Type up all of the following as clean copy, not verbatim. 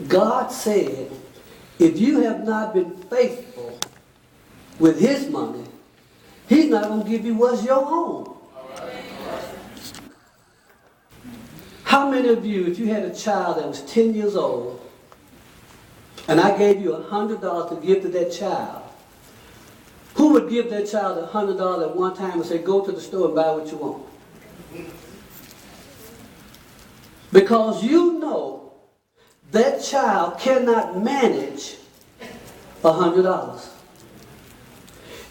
God said, if you have not been faithful with his money, he's not going to give you what's your own. How many of you, if you had a child that was 10 years old, and I gave you $100 to give to that child, who would give that child $100 at one time and say, go to the store and buy what you want? Because you know that child cannot manage $100.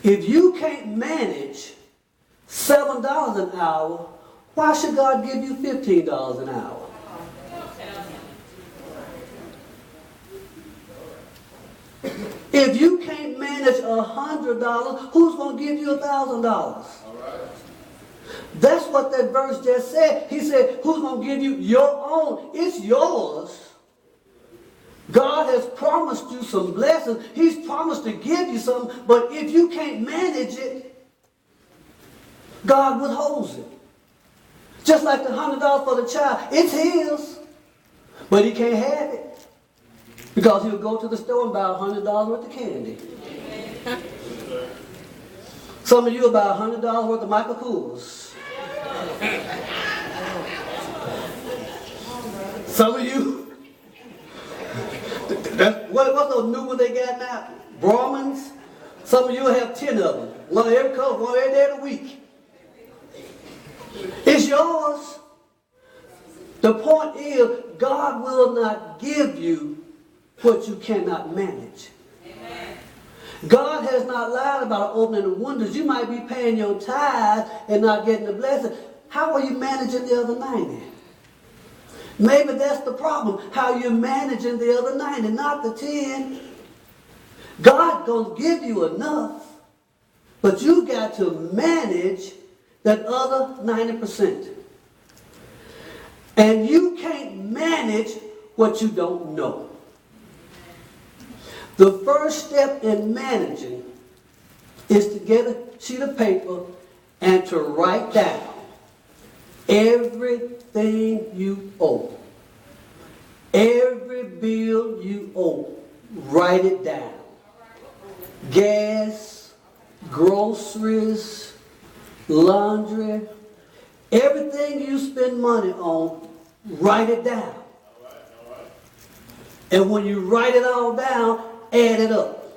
If you can't manage $7 an hour, why should God give you $15 an hour? If you can't manage $100, who's going to give you $1,000? That's what that verse just said. He said, who's going to give you your own? It's yours. God has promised you some blessings. He's promised to give you some, but if you can't manage it, God withholds it. Just like the $100 for the child, it's his, but he can't have it because he'll go to the store and buy $100 worth of candy. Some of you will buy $100 worth of Michael Kors. Some of you, what's those new ones they got now? Brahmins. Some of you will have 10 of them. One every color, one every day of the week. It's yours. The point is, God will not give you what you cannot manage. Amen. God has not lied about opening the windows. You might be paying your tithe and not getting the blessing. How are you managing the other 90? Maybe that's the problem. How you're managing the other 90, not the 10. God's going to give you enough, but you got to manage that other 90%. And you can't manage what you don't know. The first step in managing is to get a sheet of paper and to write down everything you owe. Every bill you owe, write it down. Gas, groceries, laundry, everything you spend money on, write it down. And when you write it all down, add it up.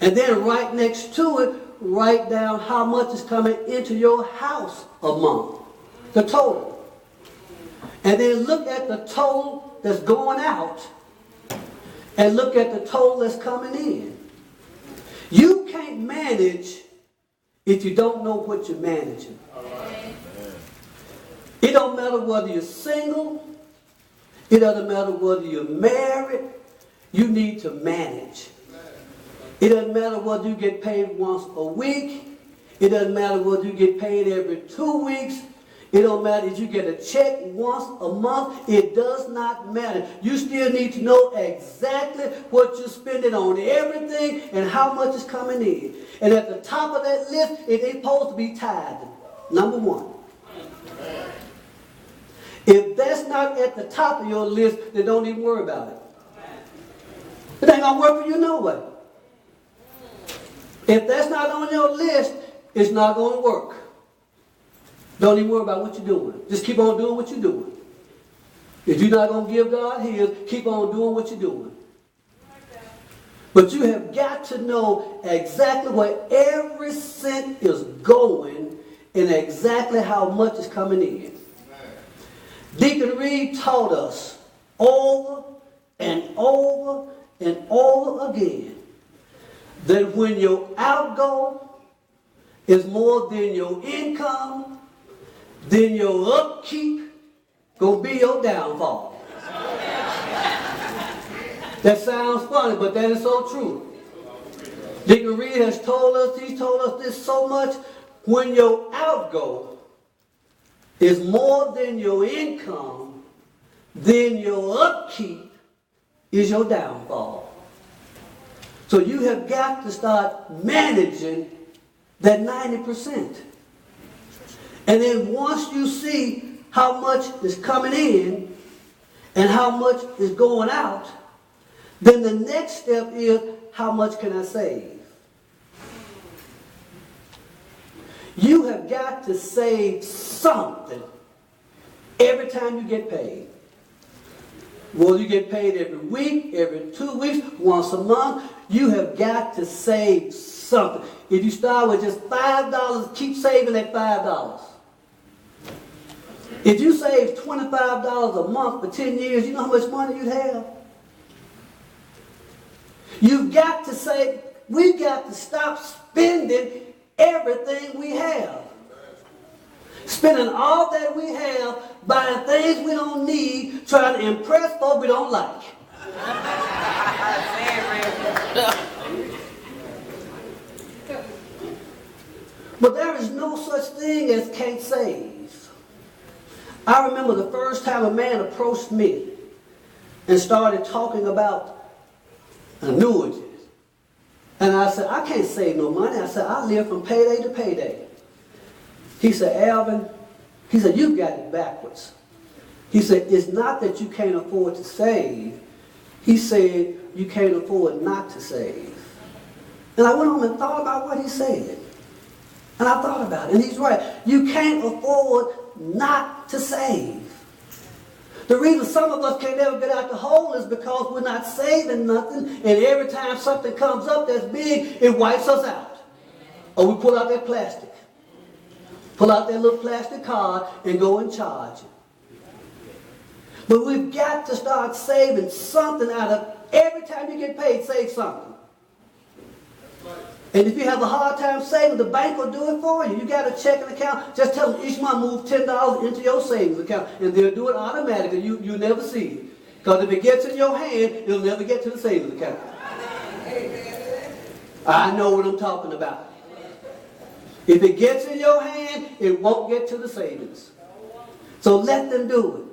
And then right next to it, write down how much is coming into your house a month, the total. And then look at the total that's going out and look at the total that's coming in. You can't manage if you don't know what you're managing. It don't matter whether you're single. It doesn't matter whether you're married. You need to manage. It doesn't matter whether you get paid once a week. It doesn't matter whether you get paid every 2 weeks. It don't matter if you get a check once a month. It does not matter. You still need to know exactly what you're spending on everything and how much is coming in. And at the top of that list, it ain't supposed to be tithing. Number one. If that's not at the top of your list, then don't even worry about it. It ain't going to work for you no way. If that's not on your list, it's not going to work. Don't even worry about what you're doing. Just keep on doing what you're doing. If you're not going to give God his, keep on doing what you're doing. But you have got to know exactly where every cent is going and exactly how much is coming in. Deacon Reed taught us over and over and over again that when your outgo is more than your income, then your upkeep gonna be your downfall. That sounds funny, but that is so true. Deacon Reed has told us, he's told us this so much. When your outgo is more than your income, then your upkeep is your downfall. So you have got to start managing that 90%. And then once you see how much is coming in and how much is going out, then the next step is, how much can I save? You have got to save something every time you get paid. Whether you get paid every week, every 2 weeks, once a month, you have got to save something. If you start with just $5, keep saving that $5. If you save $25 a month for 10 years, you know how much money you'd have? You've got to say, we've got to stop spending everything we have. Spending all that we have buying things we don't need, trying to impress folks we don't like. But there is no such thing as can't save. I remember the first time a man approached me and started talking about annuities. And I said, I can't save no money. I said, I live from payday to payday. He said, Alvin, he said, you've got it backwards. He said, it's not that you can't afford to save. He said, you can't afford not to save. And I went home and thought about what he said. And I thought about it. And he's right. You can't afford not to save. The reason some of us can't never get out the hole is because we're not saving nothing. And every time something comes up that's big, it wipes us out. Or we pull out that plastic. Pull out that little plastic card and go and charge it. But we've got to start saving something out of every time you get paid, save something. And if you have a hard time saving, the bank will do it for you. You got a checking account, just tell them each month move $10 into your savings account. And they'll do it automatically. You'll never see it. Because if it gets in your hand, it'll never get to the savings account. I know what I'm talking about. If it gets in your hand, it won't get to the savings. So let them do it.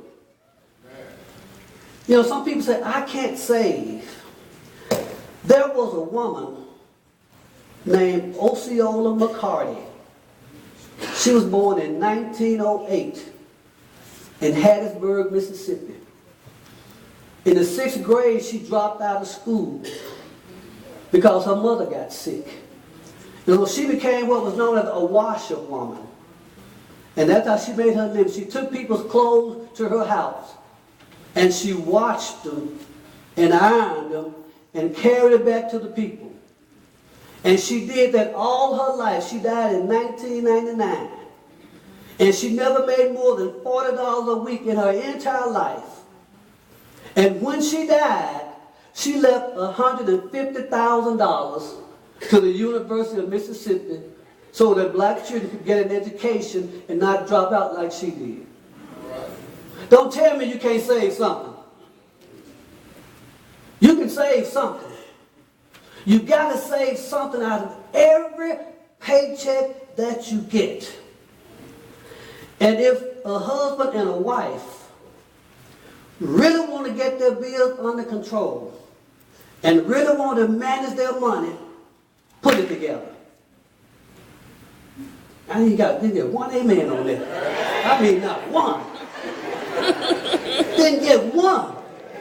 You know, some people say, I can't save. There was a woman named Osceola McCarty. She was born in 1908 in Hattiesburg, Mississippi. In the 6th grade, she dropped out of school because her mother got sick. You know, she became what was known as a washerwoman. And that's how she made her living. She took people's clothes to her house. And she washed them and ironed them and carried it back to the people. And she did that all her life. She died in 1999. And she never made more than $40 a week in her entire life. And when she died, she left $150,000 to the University of Mississippi so that black children could get an education and not drop out like she did. Don't tell me you can't save something. You can save something. You've got to save something out of every paycheck that you get. And if a husband and a wife really want to get their bills under control and really want to manage their money, put it together. I ain't got to get one amen on that. I mean, not one. Didn't get one.